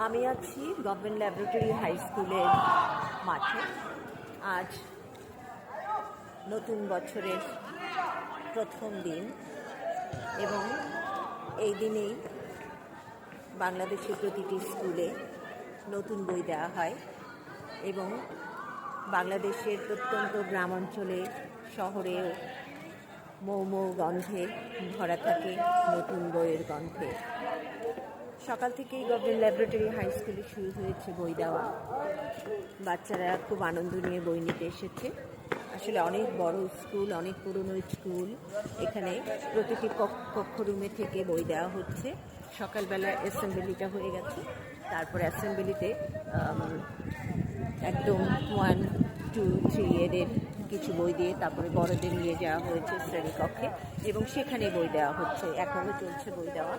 আমি আছি government laboratory high স্কুলের মাঠে। আজ নতুন বছরের প্রথম দিন এবং এই দিনেই বাংলাদেশের প্রতিটি স্কুলে নতুন বই দেওয়া হয় এবং বাংলাদেশের প্রত্যন্ত গ্রামাঞ্চলে শহরেও মৌ গন্ধে ভরা থাকে নতুন বইয়ের গন্ধে। সকাল থেকেই গভর্নমেন্ট ল্যাবরেটরি হাই স্কুলে শুরু হয়েছে বই দেওয়া। বাচ্চারা খুব আনন্দ নিয়ে বই নিতে এসেছে। আসলে অনেক বড় স্কুল, অনেক পুরনো স্কুল। এখানে প্রতিটি কক্ষ রুমে থেকে বই দেওয়া হচ্ছে। সকালবেলা অ্যাসেম্বলিটা হয়ে গেছে, তারপর অ্যাসেম্বলিতে একদম 1, 2, 3 এদের কিছু বই দিয়ে তারপরে বড়দের নিয়ে যাওয়া হয়েছে শ্রেণীকক্ষে এবং সেখানে বই দেওয়া হচ্ছে। এখনও চলছে বই দেওয়া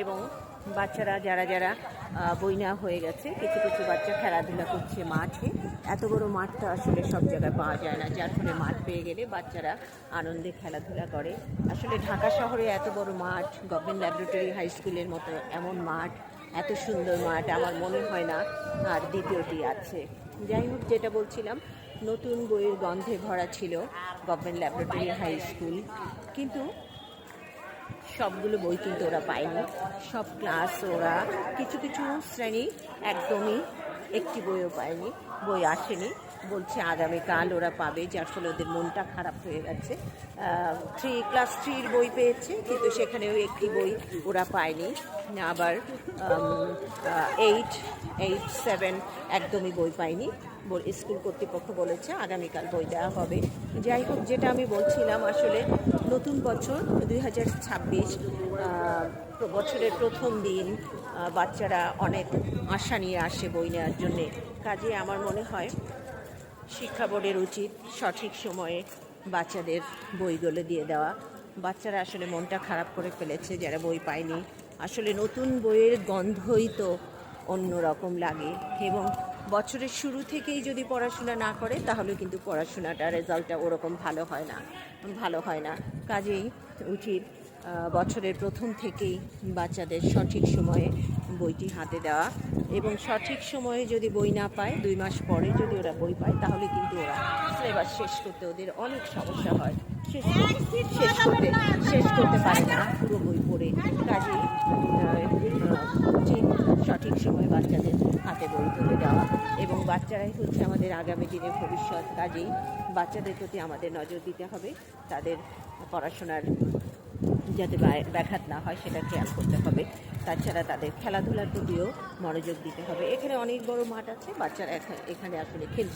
এবং বাচ্চারা যারা বই নেওয়া হয়ে গেছে, কিছু কিছু বাচ্চা খেলাধুলা করছে মাঠে। এত বড় মাঠটা আসলে সব জায়গায় পাওয়া যায় না, যার ফলে মাঠ পেয়ে গেলে বাচ্চারা আনন্দে খেলাধুলা করে। আসলে ঢাকা শহরে এত বড় মাঠ, গভর্নমেন্ট ল্যাবরেটরি হাই স্কুলের মতো এমন মাঠ, এত সুন্দর মাঠ আমার মনে হয় না আর দ্বিতীয়টি আছে। যাই হোক, যেটা বলছিলাম, নতুন বইয়ের গন্ধে ভরা ছিল গভর্নমেন্ট ল্যাবরেটরি হাই স্কুল। কিন্তু সবগুলো বই কিন্তু ওরা পায়নি। সব ক্লাস ওরা কিছু কিছু শ্রেণী একদমই একটি বইও পায়নি, বই আসেনি। বলছে আগামীকাল ওরা পাবে, যার ফলে ওদের মনটা খারাপ হয়ে গেছে। ক্লাস 3 বই পেয়েছে, কিন্তু সেখানেও একটি বই ওরা পায়নি। আবার 8, 7 একদমই বই পায়নি। স্কুল কর্তৃপক্ষ বলেছে আগামীকাল বই দেওয়া হবে। যাই হোক, যেটা আমি বলছিলাম, আসলে নতুন বছর 2026, বছরের প্রথম দিন। বাচ্চারা অনেক আশা নিয়ে আসে বই নেওয়ার জন্যে। কাজে আমার মনে হয় শিক্ষা বোর্ডের উচিত সঠিক সময়ে বাচ্চাদের বইগুলো দিয়ে দেওয়া। বাচ্চারা আসলে মনটা খারাপ করে ফেলেছে যারা বই পায়নি। আসলে নতুন বইয়ের গন্ধই তো অন্যরকম লাগে এবং বছরের শুরু থেকেই যদি পড়াশোনা না করে তাহলে কিন্তু পড়াশোনাটা রেজাল্টটা ওরকম ভালো হয় না। কাজেই উচিত বছরের প্রথম থেকেই বাচ্চাদের সঠিক সময়ে বইটি হাতে দেওয়া এবং সঠিক সময়ে যদি বই না পায় 2 মাস পরে যদি ওরা বই পায় তাহলে কিন্তু ওরা সিলেবাস শেষ করতে ওদের অনেক সমস্যা হয়। শেষ করতে পারে না পুরো বই পড়ে। কাজেই উচিত সঠিক সময় বাচ্চাদের হাতে বই তুলে দেওয়া এবং বাচ্চারাই হচ্ছে আমাদের আগামী দিনের ভবিষ্যৎ। কাজেই বাচ্চাদের প্রতি আমাদের নজর দিতে হবে, তাদের পড়াশোনার যাতে ব্যাঘাত না হয় সেটা খেয়াল করতে হবে। তাছাড়া তাদের খেলাধুলার প্রতিও মনোযোগ দিতে হবে। এখানে অনেক বড় মাঠ আছে, বাচ্চারা এখানে আসলে খেলতে